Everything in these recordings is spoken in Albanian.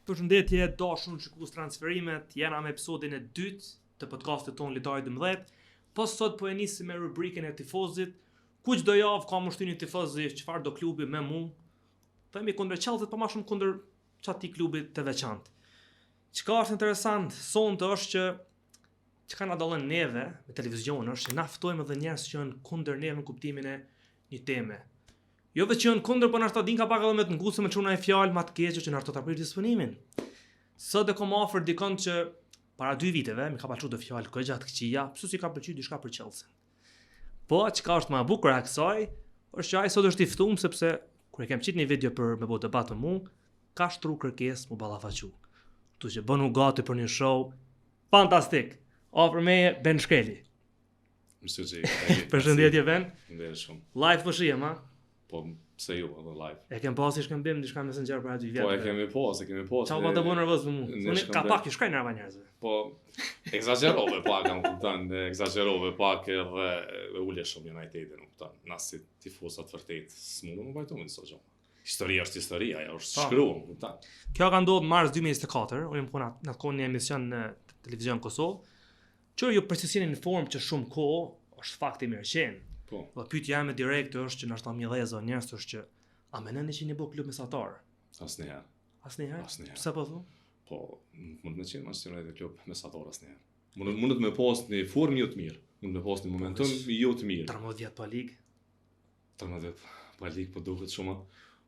Përshëndetje, dashur shikues transferimet, jena me episodin e dytë të podcastit ton Lojtari 12. Po sot po e nisim me rubrikën e tifozit, ku çdo javë ka më shtyni tifozi çfarë do klubi me mua. Themi kundër Chelsea, po më shumë kundër çati klubit të veçantë. Çka është interesant sonte është që çka na dallon neve me televizion është që na ftojmë edhe njerëz që janë kundër neve në kuptimin e një teme. Jo vetë që janë kundër, po na shta din ka pak edhe me të ngusë me çuna e fjalë më të keqe që na ta prish disponimin. Sot e kam ofër dikon që para 2 viteve më ka pasur të fjalë goxha të këqija, pse si ka pëlqyer diçka për Chelsea. Po çka është më e bukur a kësaj, është që ai sot është i ftuar sepse kur e kem qitë një video për me bë debat me mua, ka shtru kërkesë mu ballafaqu. Kështu që bënu gati për një show fantastik. Ofër me Ben Shkreli. Përshëndetje Ben. Ndërë shumë. Live po shihem, ha? Po, pse jo, edhe live. E kem pasi shkëmbim diçka Messenger për aty vjet. Po, e kemi pas. Çau po të bënë nervoz me mua. Unë ka pak i shkoj nerva njerëzve. Po, egzagjerove pak, kam kupton, egzagjerove pak edhe ule shumë Unitedin, kupton. Na si tifozat vërtet, s'mundu më vajtu me disa gjë. Historia është historia, ajo është shkruar, kupton. Kjo ka ndodhur mars 2024, unë jam punë në kohën një emision në televizion Kosovë. Që ju përcjellni në formë që shumë kohë është fakti mirë qenë. Po. Po pyetja ime direkte është që na shta mjedhëzo njerëz është që a mendoni që një bë klub mesatar? Asnjëherë. Asnjëherë. Pse po thu? Po, mund të qenë Manchester United klub mesatar asnjëherë. Mund të më pas në formë jo të mirë. Mund të më pas në momentum jo të mirë. 13 vjet pa ligë. 13 pa ligë po duket shumë.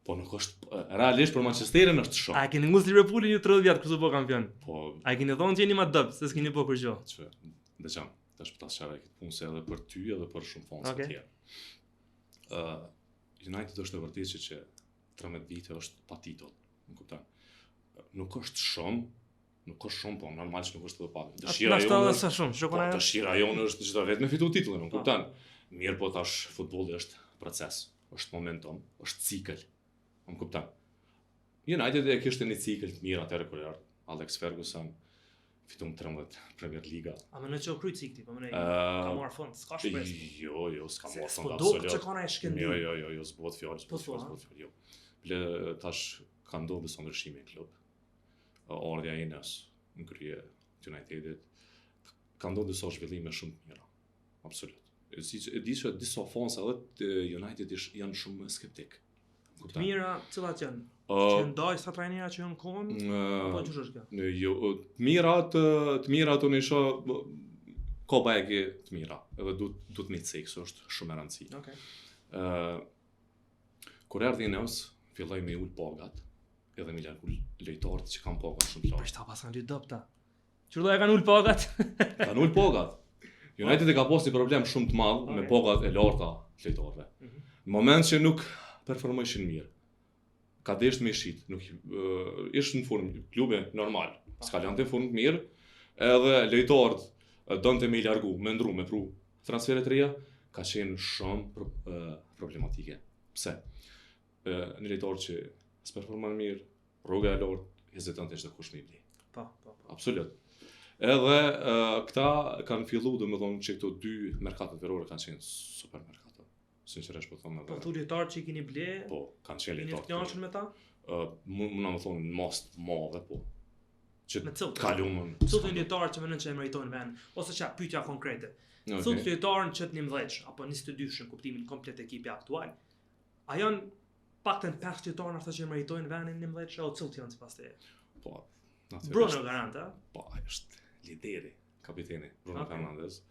Po nuk është realisht për Manchesterin është shumë. A e keni ngusë Liverpoolin ju 30 vjet kur u bë kampion? Po, a e keni thonë që jeni më dob, se s'keni bë kur gjë. Çfarë? Dëgjom, tash po ta shara këtë punë se edhe për ty edhe për shumë fansë të tjerë. United është e vërtetë që 13 vite është pa titull, më kupton. Nuk është shumë, po normal që nuk është edhe pak. Dëshira jonë është shumë, shikoj. Dëshira jonë është çdo vetë me fitu titullin, më kupton. Mirë, po tash futbolli është proces, është momentum, është cikël. Më kupton. United e kishte një cikël të mirë atëherë kur Alex Ferguson fiton 13 Premier Liga. A më në që kryt cikli, po më ka marrë fund, s'ka shpresë. Jo, s'ka marrë fund absolutisht. Që kanë ai shkëndim. Jo, s'bëhet fjalë. Jo. Ble tash ka ndodhur disa ndryshime në klub. Ardha e Ines në krye të Unitedit ka ndodhur disa zhvillime shumë të mira. Absolut. E di që disa fansë edhe të United janë shumë skeptik. Të mira, cilat janë? Që ndaj sa trajnera që janë kohën? Apo ç'është është kjo? Jo, të mira ato në shoh ka bajë të mira. Edhe duhet me cekë, është shumë e rëndësishme. Okej. Kur erdhi Neus, filloi me ul pagat, edhe me largu lojtarët që kanë pagat shumë të larta. Po shta pasan dy dobta. Çfarë do e kanë ul pagat? Kanë ul pagat. United ka pasur një problem shumë të madh me pagat e larta të lojtarëve. Në moment që nuk performojshin mirë. Ka desht me shit, nuk ishte në formë klube normal. S'ka lënë në formë mirë, edhe lojtarët donte me i largu, me ndru, me pru transferet reja, ka qenë shumë problematike. Pse? Një lojtar që s'performon mirë, rruga e lartë, heziton të çdo kush me i bli. Po. Absolut. Edhe këta kanë filluar domethënë që këto 2 merkatet verore kanë qenë super merkatet. Sinqerisht po them edhe. Po lojtarë që i keni ble? Po, kanë qenë lojtarë. Keni kënaqur me ta? Mund na më thonë në mos të madhe, po. Që të kalumën. Cilët lojtarë që mendon që e meritojnë vend, ose çka pyetja konkrete. Cilët lojtarë që të 19 apo 22 në kuptimin komplet ekipi aktual, a janë paktën 5 lojtarë ata që meritojnë vendin në 19 ose cilët janë sipas teje? Po, natyrisht. Bruno garant, a? Po, ai është lideri, kapiteni Bruno Fernandes.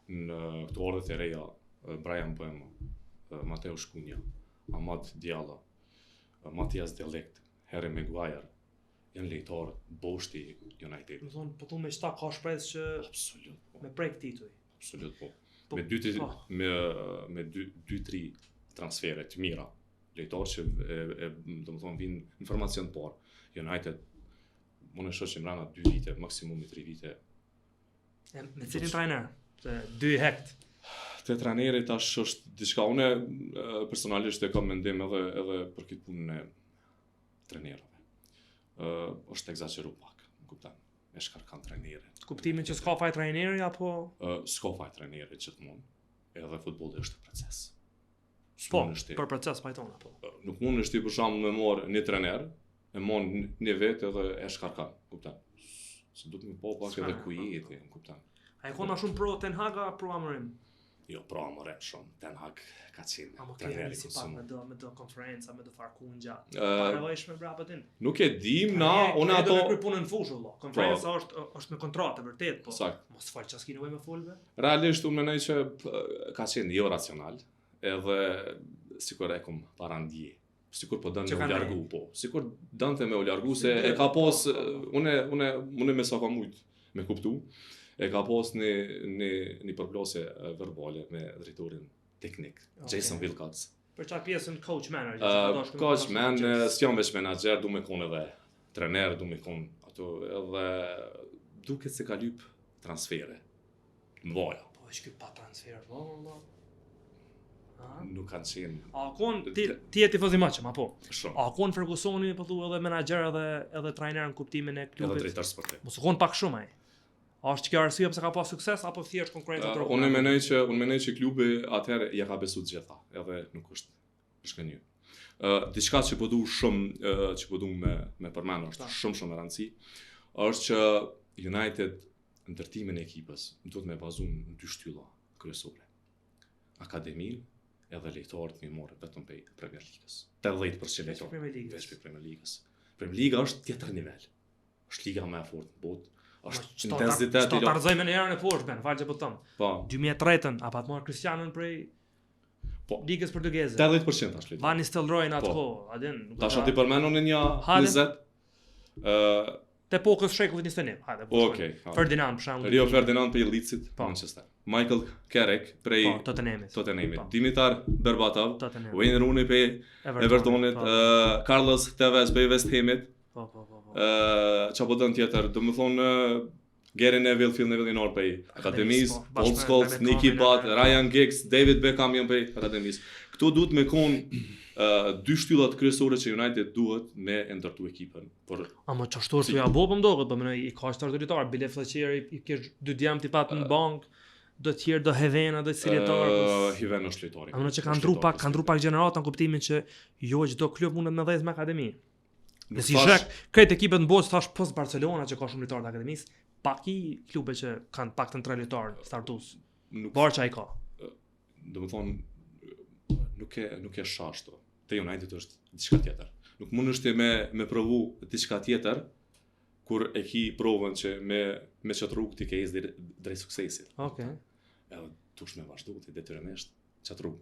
Në këto orë të reja, Brian Mbeumo, Mateo Shkunja, Amad Diallo, Matias De Ligt, Harry Maguire, janë lojtarë boshti United. Do thonë, po me çta ka shpresë që absolut po. Me prek titull. Absolut po. Me 2-3 transfere të mira, lojtarë që domethënë vinë informacion të parë. United mund të shohim rana 2 vite, maksimum 3 vite. Me cilin trajner? 2 hekt. Te trajneri tash është diçka unë personalisht e kam mendim edhe për këtë punën e trajnerëve. Është egzageruar pak, më kupton. Me shkarkan trajneri. Kuptimin që s'ka faj trajneri apo s'ka faj trajneri gjithmonë. Edhe futbolli është proces. Po, për proces fajton apo. Nuk mund është ti për shembull me marr një trajner e mon një vetë edhe e shkarkan, kuptan. Se du të më po pak edhe ku jeti, kuptan. A e kon ma shumë pro Ten Hag a pro Amorim? Jo, pro Amorim shumë, Ten Hag ka qenë. Amo ke nisi pak me do konferenca, me do farkungja. Ë, Paralojshme brapa din. Nuk e dim na, unë ato... Ne do punën në fushë, valla. Konferenca është me kontratë vërtet, po. Sakt. Mos fal çaski nevojë me folve. Realisht unë mendoj që ka qenë jo racional, edhe sikur e kom parandje. Sikur po dënë me u largu, po. Sikur dënte me u largu se e ka pas unë me sa ka mujt me kuptu. E ka pas një përplasje verbale me drejtorin teknik, Jason Wilcox. Për çfarë pjesën coach manager? Coach manager, s'jam veç menaxher, du me kon edhe trener, du me kon ato edhe duket se ka lyp transfere. Mbaja. Po është ky pa transfer, valla. Nuk kanë qenë. A kon ti je tifoz i maçëm apo? Shumë. A kon Fergusoni po thu edhe menaxher edhe trajner në kuptimin e klubit? Edhe drejtor sportiv. Mos u kon pak shumë ai. A është kjo arsye pse ka pas sukses apo thjesht konkurrencë tropë? Unë mendoj që klubi atëherë ja ka besuar gjitha, edhe nuk është shkënjë. Diçka që po du shumë që po du me përmend është shumë e rëndësishme, është që United ndërtimin e ekipës duhet me bazu në dy shtylla kryesore. Akademinë edhe lejtarët mi morë vetëm pe Premier Ligës. 80% lejtarë veç pe Premier Ligës. Premier Liga është tjetër nivel. Është liga më e fortë në botë. Është intensitet i lot. Tarzojmë në erën e poshtë ben, falë që po them. Po. 2003-ën apo atë marr Cristianon prej ligës portugeze. 80% tash lejtarë. Van Nistelrooy në atë kohë, a din? Tash aty përmendon në një 20 te pokës Sheikut Nistenim. Hajde. Okej. Ferdinand për shembull. Rio Ferdinand prej Leedsit, Manchester. Michael Carrick prej Tottenhamit. Dimitar Berbatov, Wayne Rooney prej Evertonit, Carlos Tevez prej West Hamit. Po. Çapo dën tjetër, domethënë Gary Neville, Phil Neville janë prej akademisë, Paul Scholes, Nicky Butt, Ryan Giggs, David Beckham janë prej akademisë. Këto duhet me kon dy shtyllat kryesore që United duhet me ndërtu ekipën. Por ama çashtor se ja bopëm dohet, po më i ka shtar drejtar, Bile Fletcheri i ke dy djem ti pat në bank, do të tjerë do Hevena, do Silitar. Heven është lojtari. Ama që kanë ndru pak gjenerata në kuptimin që jo çdo klub mundet me dhëz me akademi. Nësi shek, këtë ekipet në botë thash post Barcelona që ka shumë lojtarë të akademisë, pak i klube që kanë pak të në 3 lojtarë startus. Barça i ka. Domethënë nuk e shashto. Te United është diçka tjetër. Nuk mundesh ti me provu diçka tjetër kur e ki provën që me çat rrugë ti ke ecë drejt suksesit. Okej. Edhe dush me vazhdu ti detyrimisht çat rrugë.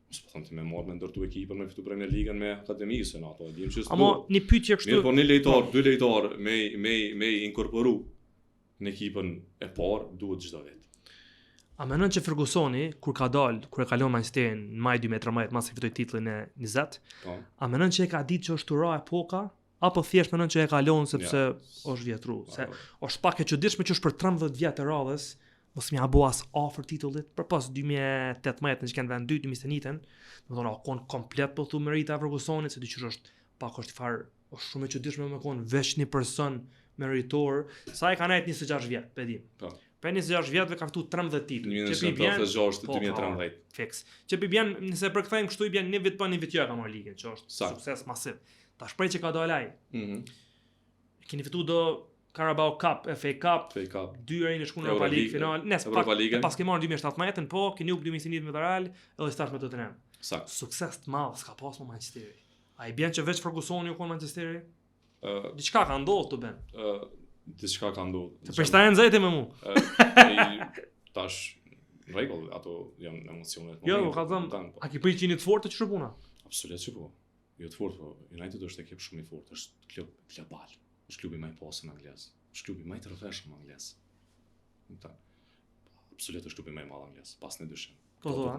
Mos po them ti me marrë me ndërtu ekipën me fitu Premier Ligën me akademisë në ato, dim që. Amo një pyetje kështu. Po një lejtar, dy lejtar me inkorporu në ekipën e parë duhet çdo vit. A menon që Fergusoni kur e kalon Manchesterin në maj 2013 pas se fitoi titullin e 20, a menon që e ka ditë që është tura epoka apo thjesht menon që e kalon sepse është vjetru, se është pak e çuditshme që është për 13 vjet të radhës mos më apo as ofër titullit përpas 2018 që kanë vend 2 2021-ën, domethënë kon komplet po thu merita Fergusonit se diçka është pak është fare është shumë e çuditshme me kon veç një person meritor, sa e kanë ajt 26 vjet, pe dim. Po. Për 26 vjetëve ka fituar 13 titull. Që i bën 2013. Fix. Që i bën nëse përkthejmë kështu i bën një vit pa një vit tjetër ka marrë ligën, që është sukses masiv. Ta shpreh që ka dalë ai. Keni fituar do Carabao Cup, FA Cup, 2 herë në shkuën Europa League final, nes pas ke marrë 2017-ën, po keni u 2021 me Real, edhe stash me Tottenham. Sakt. Sukses të madh s'ka pas me Manchesteri. Ai bën që veç Fergusoni u kon Manchesteri. Diçka ka ndodhur të bën. Diçka ka ndodhur. Të përshtajen zëti me mua. Tash rregull, ato janë emocione. Jo, ka thënë, a ki prit qenit fortë që puna? Absolutisht që po. Jo të fortë, po. United është ekip shumë i fortë, është klub global. Është klubi më i pasur në Anglisë. Është klubi më i rrëfshëm në Anglisë. Absolutisht është klubi më i madh në Anglisë, pas në dyshim. Po thua.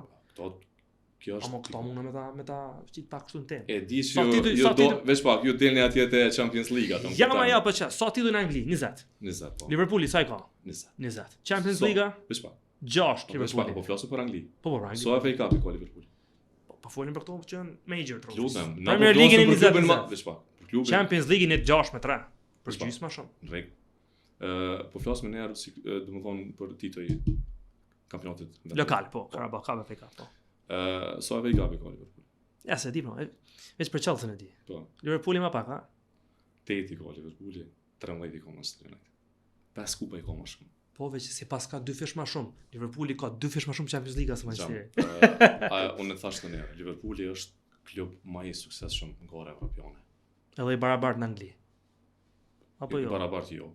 Kjo është. Amo këto mundë me ta ftit pak kështu në temë. E di që ju do veç pak, ju delni atje te Champions League atë. Ja po ç'a, sa titull në Angli? 20. 20 po. Liverpooli sa i ka? 20. Champions League? Veç pak. 6 Liverpooli. Po flasu për Angli. Po Angli. So FA Cup i ka Liverpooli. Po folim për këto që janë major trophies. Lutem, na Premier League në 20 veç pak. Për klubin Champions League në 6-3. Për gjysmë më shumë. Në rregull. Po flas më herë si domethënë për titull kampionatit lokal, po, Carabao Cup FA Cup, po. So FA Cup i ka Liverpooli. Ja se di, po. Veç për Chelsea e di. Po. Liverpooli më pak, ha. 8 i ka Liverpooli, 13 i ka Manchester United. 5 kupa i ka më shumë. Po veç si pas ka 2 fish më shumë. Liverpooli ka 2 fish më shumë Champions League se Manchester. Unë e thash të njerë, Liverpooli është klub më i suksesshëm në gara evropiane. Edhe i barabart në Angli. Apo jo? Barabart jo.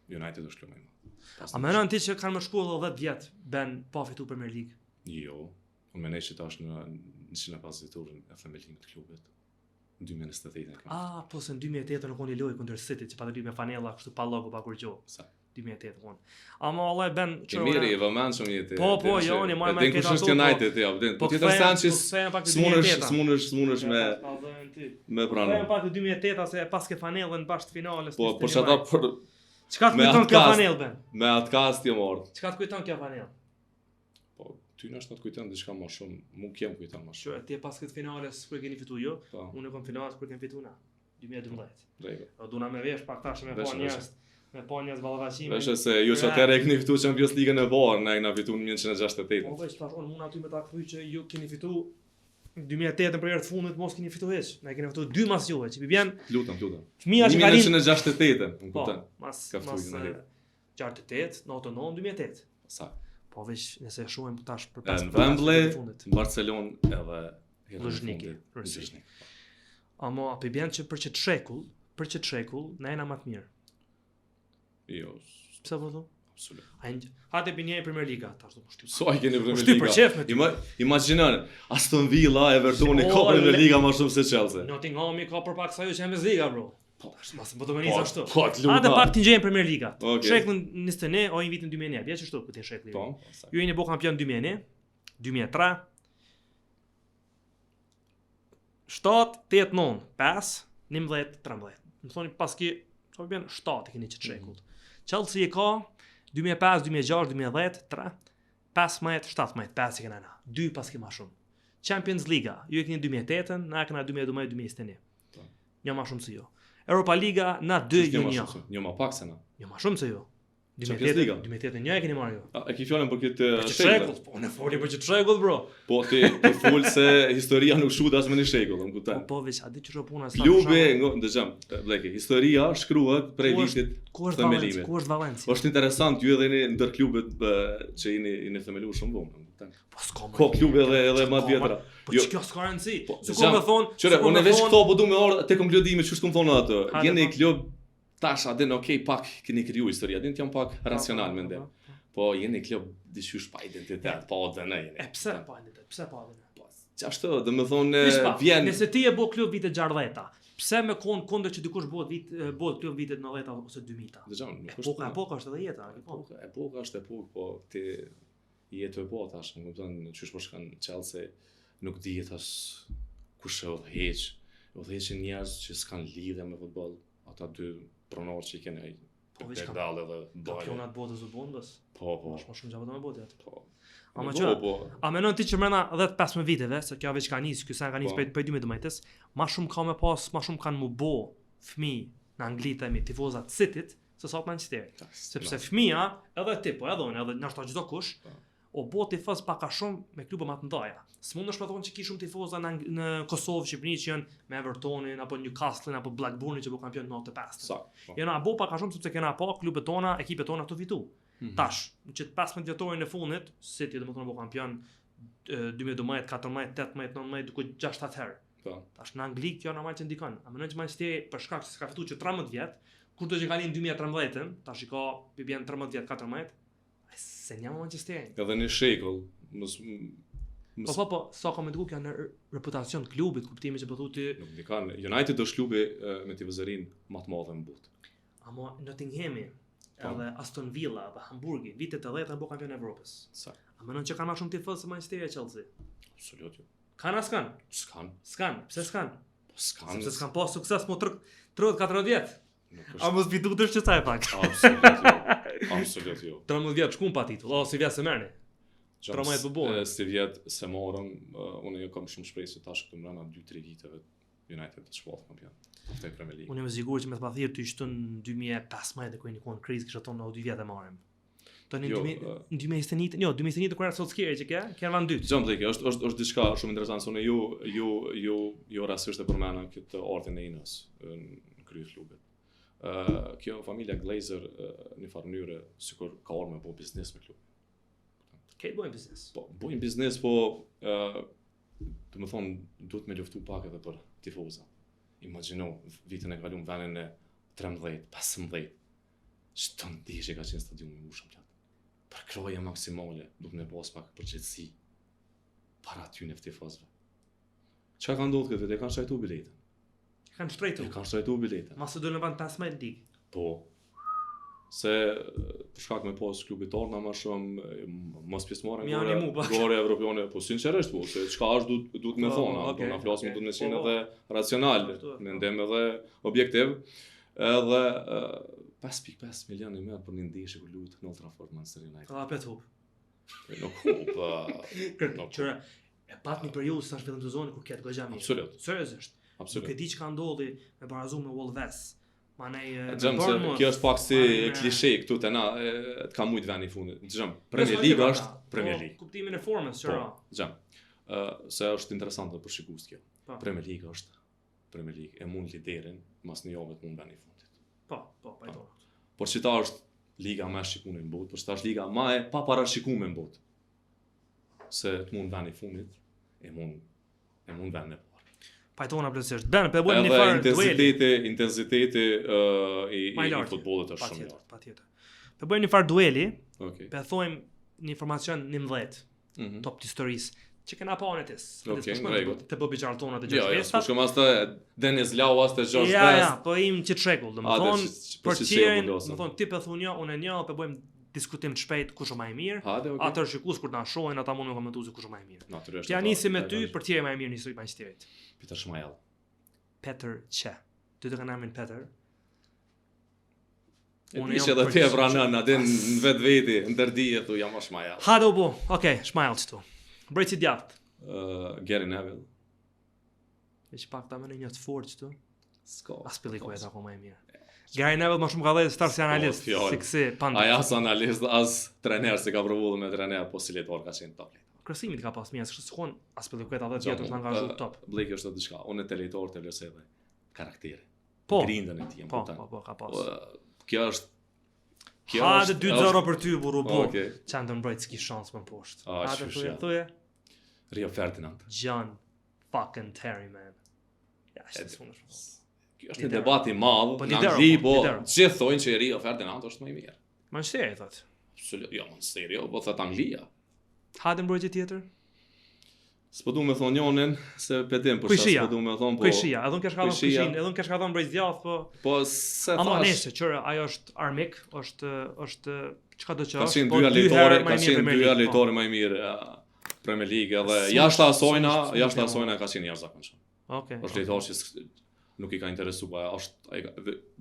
United është klub më i madh. A mënon ti që kanë më shkuar 10 vjet ben pa fitu Premier League? Jo. Unë mendoj se tash në 150 vitorin e themelimit të klubit. Në 2028 kanë. Po se në 2008 nuk oni lojë kundër City, që patëm me fanella kështu pa logo pa kurrë. Sa 2008 kon. Ama vallai ben çfarë. Mirë, e vëmendshëm jetë. Po, jo, ne marrëm me këtë United, ja, vden. Po tjetër Sanchez, smunesh me pranë. Po pak 2008 se pas ke fanellën bashkë finales. Po, por çata për çka të kujton kjo fanellë ben? Me atë kast jo mort. Çka të kujton kjo fanellë? Po, ty na të kujton diçka më shumë, nuk kem kujton më shumë. Ti pas këtë finales kur keni fituar jo? Unë kam finales kur kemi fituar na. 2012. Drejtë. Do duna me vesh pak tash me njerëz. Me njerëz vallavaqime. Është se ju çfarë e keni fituar Champions League-ën e VAR, ne kemi fituar në 1968. Po veç tash unë aty me ta kthy që ju keni fituar 2008 për herë të fundit mos keni fituar hiç. Ne keni fituar 2 mas juve, që vjen. Lutem. Fëmia që kanë 1968, më kupton. Mas 68, 99, 2008. Sa. Po veç nëse shohim tash për pas Wembley, Barcelonë edhe Luzhniki. Amo apo bën që për çet shekull, na jena më të mirë. Jo. Pse po thon? Absolut. Hajde bëni Premier Liga tash do pushtim. So ai keni Premier Liga. Imagjinoni, Aston Villa, Everton ka Premier Liga më shumë se Chelsea. Nottingham ka për pak sa jo Champions League bro. Po tash mas po do vëni ashtu. Hajde pak të ngjejmë Premier Liga. Shekullin 21 o vitin 2009, vjen çështu po ti shekull. Po. Ju jeni bë kampion 2001, 2003. 7, 8, 9, 5, 11, 13. Më thoni paski, sa vjen 7 keni çet shekull. Chelsea e ka 2005, 2006, 2010, 3, 15, 17, 5 kena na. 2 paski më shumë. Champions League, ju e keni 2008, na kena 2012, 2021. Jo më shumë se jo. Europa Liga na 2 jeni. Jo më pak se na. Jo më shumë se jo. 2008 një e keni marrë jo. E ki fjallën për këtë shekull? Po në foli për këtë shekull, bro. Po ti fol se historia nuk shkruhet as me një shekull, më kupton. Po veç, a di çfarë puna sa. Klubi, dëgjom, bleke, historia shkruhet prej vitit themelimit. Ku është Valencia? Është interesant ju edhe në ndër klubet që jeni themeluar shumë vonë, më kupton. Po s'ka. Ko klubi edhe më vjetra. Po ç'kjo s'ka rëndsi. Sikur më thon, unë veç këto po duam me orë tek konkludimi, çu s'kum thonë atë. Jeni klub tash adin pak keni kriju histori, adin jam pak racional mendem. Po jeni klub dishysh pa identitet, pa DNA jeni. Pse pa identitet? Pse pa DNA? Po, çashtu, domethënë vjen. Nëse ti e bë klub vitet 60-ta, pse me kundër që dikush bëhet klub vitet 90-ta ose 2000-ta? Dëgjoj, nuk është. Epoka është edhe jeta, Epoka është epokë, po ti jetë e po tash, më kupton, çysh po shkon Chelsea, nuk dihet as kush e udhëheq. Udhëheqin njerëz që s'kan lidhje me futboll, ata dy pronor që i kene ai Dal edhe kampionat botës u bondës. Po. Është më shumë gjatë me botë atë. Po. Ama që, a menon ti që mrena 10-15 viteve, se kjo veç ka nis, ky sen ka nis për 12 më shumë ka me pas, më shumë kanë mu bo fëmijë në Angli themi tifozat City-t se sa Manchester. Sepse fëmia, edhe ti, po edhe unë, edhe ndoshta çdo kush, o bo tifoz pak a shumë me klube më të mëdha. S'mund të shpëton që ki shumë tifoza në Kosovë, Shqipëri që janë me Evertonin apo Newcastle apo Blackburnin që bëu kampion në 95. Jena bo pak a shumë sepse kena pa klubet tona, ekipet tona të fitu. Tash, që 15 vjetorin e fundit, City domethënë bëu kampion 2012, 14, 18, 19, duke 6-7 herë. Tash në Angli kjo normal që ndikon. A mendon që Manchester për shkak se ka fituar që 13 vjet, kur do të kalin 2013, tash i ka bën 13 vjet, 14. Se njëma Manchester. Edhe një shekull, Po, sa ka me duke janë në reputacion të klubit, kuptimi që po thuti... Nuk ndikan, United është klubi me tifozërin më të madhe në botë. Ama Nottinghami, edhe Aston Villa, edhe Hamburgi, vitet e 10 bëu kampion e Evropës. Sa? A mendon që kanë më shumë tifozë se Manchester e Chelsea? Absolut jo. Kanë as kanë? S'kan. Pse s'kan? Po s'kan. Sepse s'kan pas sukses më 30-40 vjet. A mos vi duhet të çaj pak. Absolut jo. 13 vjet shkum pa titull, ose vjet se merrni. 13 po bën. Si vjet se morëm, unë jo kam shumë shpresë se tash këtu mbrana 2-3 viteve United të shpallë kampion. Te Premier League. Unë jam i sigurt që me të pathirë të ishte në 2015 dhe kur nikon krizë kisha thonë o 2 vjet e marrim. Tani në 2021, jo, 2021 kur sot skeri që kanë vend dytë. John Blake, është diçka shumë interesante, sonë ju rastisht e përmendën këtë ardhin e Inës në krye klubit. Kjo familja Glazer në farë mënyrë sikur ka orë me po biznes me klub. Këtë bojnë biznes. Po, bojnë biznes, po të më thonë, duhet me luftu pak edhe për tifoza. Imagjino, vitën e kalum venin e 13, 15, çdo ndeshje ka qenë stadiumi i mbushur plot. Për kroje maksimale, duhet me pas pak përgjegjësi para ty në tifozëve. Çka ka ndodhur këtë vit? E kanë shtrajtu biletën. Kanë shtrejtu. E kanë shtrajtu biletën. Masë do në vend 15 lig. Po. Se për shkak me pas klubit torna më shumë mos pjesëmarrën gore evropiane, po sinqerisht po, se çka është duhet me thonë, do na flasim duhet të qenë edhe racional, mendim edhe objektiv. Edhe 5.5 milionë merr për një ndeshje ku luajt në Old Trafford Manchester United. Ka pet hub. Nuk hub. Qëra e pat një periudhë sa zhvillim të zonës ku ket goxha mirë. Absolut. Seriozisht. Absolut. Nuk e di çka ndodhi me barazu me Wolves. Manej kjo është pak si klishe këtu te na, të ka mujt veni i fundit. Dgjam, Premier League është Premier League. Kuptimin e formës, çera. Dgjam. Se është interesante për shikues kjo. Premier League është Premier League, e mund liderin mas një javë të mund veni i fundit. Po, pajton. Por çita është liga më e shikuar në botë, por çita është liga më e paparashikuar në botë. Se të mund veni i fundit, e mund veni pajtona plotësisht. Ben, po bëjmë një farë dueli. Intensiteti i futbollit është shumë i lartë. Patjetër. Po bëjmë një farë dueli. Okej. Po thojmë një informacion 11. Top të historisë. Që kena pa netes. Okej, të Bobby Charlton atë George Best. Jo, s'kam as të Dennis Lau as të George Best. Ja, po im që çrekull, domethënë për çirin, domethënë ti po thunë unë një, po bëjmë diskutim të shpejt kush është më i mirë. Atë shikues kur na shohin ata mund të komentojnë kush është më i mirë. Natyrisht. Ja nisim me ty për ti më i mirë në historinë e Manchesterit. Peter Schmeichel. Peter Che. Ty të kanë emrin Peter. Unë ishe edhe te vranë në adin në vetë veti, ndër dije thu jam o Schmeichel. Hado bu, okej, Schmeichel qëtu. Brejtë i djathtë. Gary Neville. Veç pak ta më në një të fort qëtu. S'ka. As pelliku e ta po më e mirë. Gary Neville më shumë ka dhejtë starë si analist, si kësi pandit. Aja as analist, as trener, si ka provu dhe me trener, po si letor ka qenë top. Kërësimit ka pas mirë, se shkon as pelliku e ta dhe tjetër të angazhu top. Blake është të diçka, unë të letor të lëse dhe karakteri. Po. Grindën e tij, po, ka pas. Kjo është Hajde 2-0 për ty burru bu. Okej. Çan të mbrojt s'ki shans më poshtë. Hajde thuje. Rio Ferdinand. John fucking Terry man. Ja, është Kjo është një debat i madh në Angli, po gjithë thonë që Rio Ferdinand është më i mirë. Manchesteri thotë. Absolut, jo Manchesteri, po thotë Anglia. Hajde mbrojtje tjetër. S'po du me thonë njonin, se petim për shas, s'po du me thonë, po... Kuishia, edhe unë kesh ka thonë Kuishin, edhe unë kesh ka thonë mbrojtje djathtë, po... Po, se thash... Ama nese, qërë, ajo është armik, është... Qka do që është? Po, ka qenë dyja lejtore më i mirë Premier League, edhe jashtë asojna ka qenë jashtëzakonshëm. Okej. Është lejtor që nuk i ka interesuar, është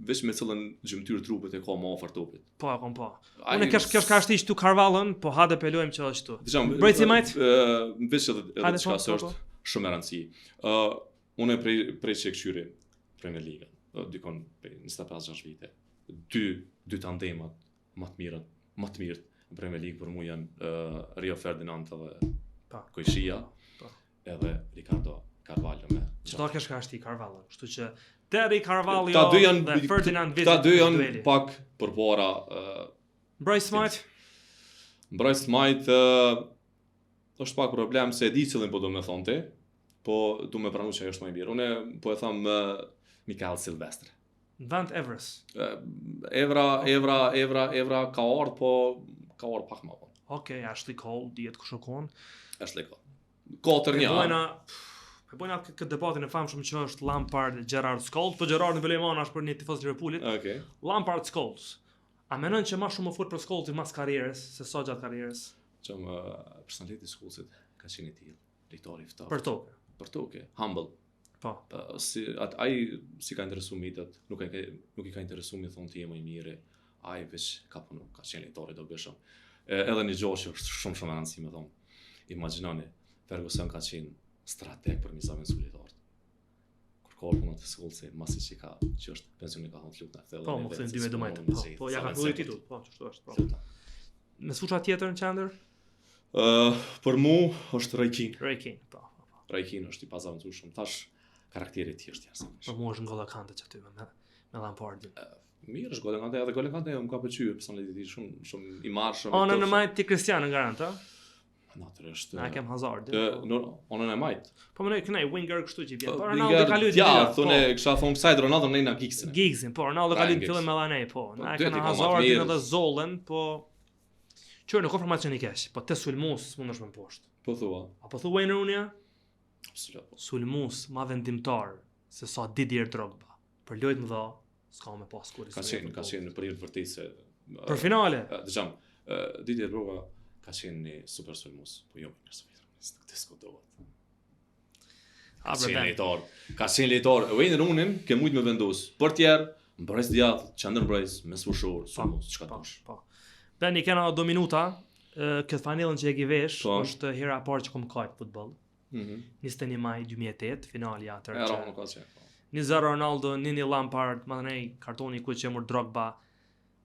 veç me cilën gjymtyr trupit e ka më afër topit. Po, e kom po. Unë kesh ka shtiq tu Carvalhon, po hade pelojmë që ashtu. Brejtë majt? Veç edhe çka është shumë e rëndësishme. Unë prej që këshyri Premier League, dikon 25-6 vite. Dy tandemat më të mirë në Premier League për mua janë Rio Ferdinand dhe Kuishia, edhe Ricardo Carvalho me. Çdo kesh ka shtiq Carvalho, kështu që Terry Carvalho dhe Ferdinand Vitti. Ta dy janë pak përpara Bryce Smith. Bryce Smith është pak problem se e di cilin po do me thonë ti, po du me pranu që ajo është më i mirë. Unë po e tham Mikael Silvestre. Vant Everest. Evra ka ardhur, po ka ardhur pak më vonë. Okej, Ashley Cole dihet ku shkon. Ashley Cole. 4-1. Po bëjna këtë debatin e famshëm që është Lampard Gerrard Scholes, po Gerrard në Velemon është për një tifoz Liverpoolit. Okej. Lampard Scholes. A mendon që më shumë më fut për Scholesin mas karrierës se sa gjatë karrierës? Që personaliteti i Scholesit ka qenë i tillë, lejtori i ftoftë. Për tokë, humble. Po. Ai si ka interesuar mitet, nuk i ka interesuar mi thonë ti je më i mirë. Ai veç ka punu, ka qenë lejtori i dobishëm. Edhe një gjë që është shumë e rëndësishme me thonë. Imagjinoni, Ferguson ka qenë strateg për mizamin sullitor. Kur ka punën të Scholesit, masi që është pensioni ka thonë lutë na. Po, më thënë 2 domajt. Po, ja ka filluar titull. Po, çështo është. Po. Në fushë tjetër në qendër? Për mua është Roy Keane, po. Roy Keane është i pazavantueshëm. Tash karakteri i tij është jashtëzakonshëm. Për mua është N'Golo Kante aty me Lampardin. Mirë, është golën kante, edhe golën kante më ka pëlqyer personaliteti shumë i marrshëm. Ona në majt ti Cristiano garant, a? Natyrisht. Na kem Hazard. Ona në majt. Po më kënaj winger kështu që vjen. Po Ronaldo Ronaldo ka luajtur. Ja, thonë kisha thonë beside Ronaldo në Gigsin. Gigsin, po Ronaldo ka luajtur fillim me Lanej, po. Na kanë Hazardin edhe Zollen, po çoj në konfirmacion i kesh, po te Sulmus mundesh më poshtë. Po thua. Apo thua Wayne Rooney? Absolut. Sulmus ma vendimtar se sa Didier Drogba. Për lojë më dha, s'ka më pas kur. Ka qenë në periudhë vërtet se për finale. Dëgjom, Didier Drogba ka qenë një super sulmus, po jo një super sulmus, nuk diskutohet. Ka qenë lejtar. Wayne Rooney ke mujt me vendos. Për tjerë, mbrojtës djathtë, qendërmbrojtës, mesfushor, sulmus, çka dush. Po. Tani kena 2 minuta. Këtë fanellën që e ke vesh është hera e parë që kom kajt futboll. 21 maj 2008, finalja atë. Ja, nuk ka qenë. 1-0 Ronaldo, 1-1 Lampard, madhënej kartoni ku që emur Drogba.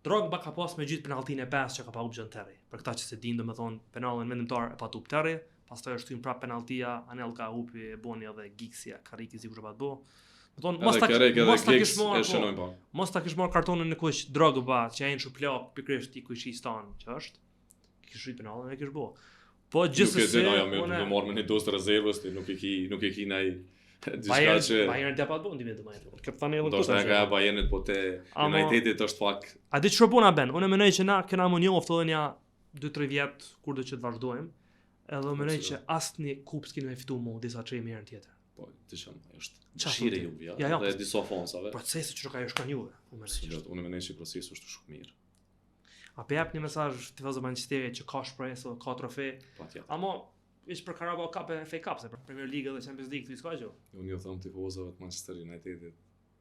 Drogba ka pas me gjithë penalltin e 5 që ka pa John Terry. Për këta që se din domethënë penallin vendimtar e pa tup Terry, pastaj është hyrë prap penalltia, Anelka hupi e boni edhe Gigsia, Kariki sikur pa bë. Domethënë mos ta kish marr kartonin në kush Drogba që ai në shuplak pikërisht i kushtistan që është. Kish rrit penallin e kish bë. Po gjithsesi unë marr me një dosë rezervës, nuk e ki nai diçka që Bayern dia pa bën dimë të majtë. Këtë fanellën këtu. Do të nga Bayernit po te Unitedit është fak. A di çfarë bëna ben? Unë mendoj që na kena më njoftë edhe ja 2-3 vjet kur do që të vazhdojmë. Edhe mendoj që asnjë kup s'kemi me fitu më disa çë mirë tjetër. Po, disham, është dëshira juve, ja. Dhe disa fonsave. Procesi që ka shkon juve. Unë mendoj që procesi është shumë mirë. A pe jap një mesazh tifozëve Manchesterit që ka shpresë, ka trofe. Ama veç për Carabao Cup e FA Cup, se për Premier League dhe Champions League ti s'ka gjë. Unë ju them tifozëve të Manchester Unitedit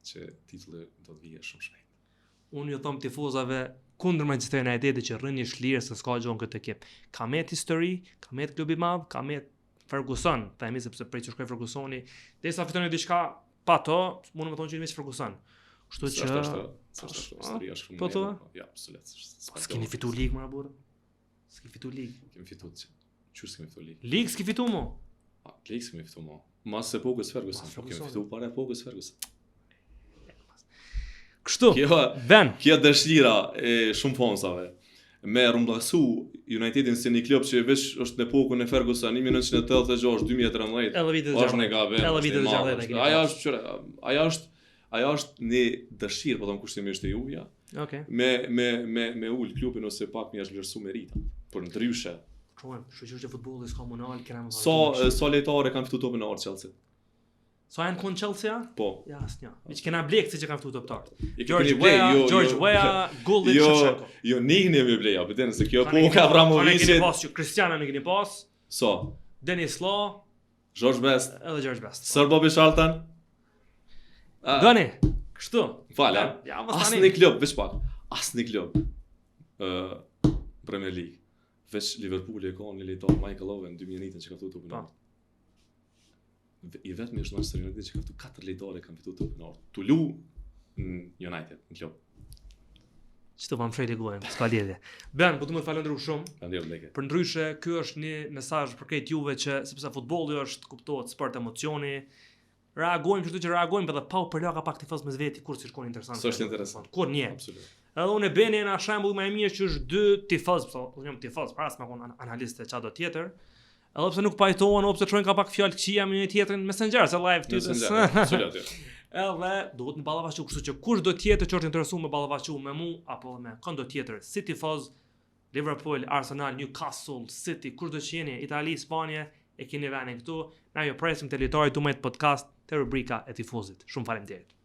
që titulli do të vijë shumë shpejt. Unë ju them tifozëve kundër Manchester Unitedit që rrini shlirë se s'ka gjë në këtë ekip. Ka me histori, ka me klub i madh, ka me Ferguson, themi sepse prej që shkoi Fergusoni, derisa fitoni diçka pa to, mund të thonë që me Ferguson. Kështu që historia është shumë. Po thua? Ja, absolutisht. S'keni fitu ligë më burr. S'keni fitu ligë. Kemi fituar. Çfarë s'kemi fituar ligë? Ligë s'ke fitu mo. Ligë s'kemi fituar mo. Mas epokës Ferguson, kemi fituar para epokës Ferguson. Kështu. Kjo dëshira e shumë fonsave me rrumbullasu Unitedin si një klub që veç është në epokën e Ferguson 1986-2013. Është një gabim. Ajo është një dëshirë, po them kushtimisht e Juve. Okej. Me ul klubin ose pak më jashtë vlerësu merita. Por ndryshe. Shoqërisht e futbollit s'ka monal, kena më. Sa lejtare kanë fituar topin e orë Chelsea. Sa janë kon Chelsea? Po. Ja, asnjë. Miq kena blek se që kanë fituar toptar. George Weah, Gullit Shevchenko. Jo nikni me bleja, po den se kjo epoka Abramovicit. Ne keni pas Cristiano ne keni pas. So. Denis Law, George Best. Edhe George Best. Sir Bobby Charlton. Gani, kështu. Fala. Asnjë klub veç pak. Asnjë klub. Premier League. Veç Liverpooli e ka një lejtar Michael Owen 2001 që ka fituar topin e orë. I vetmi është Manchester United që ka fituar 4 lejtare kanë fituar topin e orë. Tulu United në klub. Çto vam fshëti gojën, s'ka lidhje. Ben, po të më falënderoj shumë. Faleminderit. Për ndryshe, ky është një mesazh për këtë juve që sepse futbolli është kuptohet sport emocioni. Reagojmë kështu që reagojmë edhe pa u përlaga pak tifoz mes veti kur si shkon interesant. Është interesant. Kur një. Absolut. Edhe unë beni në shembull më i mirë që është 2 tifoz, po jam tifoz, para s'ma kon analistë çado tjetër. Edhe pse nuk pajtohen, ose çojnë ka pak fjalë këqija me një tjetrin Messenger se live ty. Absolut. Edhe duhet në ballavaçu, kështu që kush do tjetër që është interesuar me ballavaçu me mua apo me kënd do tjetër, si tifoz Liverpool, Arsenal, Newcastle, City, kush do të jeni, Itali, Spanje, e keni vënë këtu. Na ju presim te lojtarit tuaj podcast te rubrika e tifozit. Shumë faleminderit.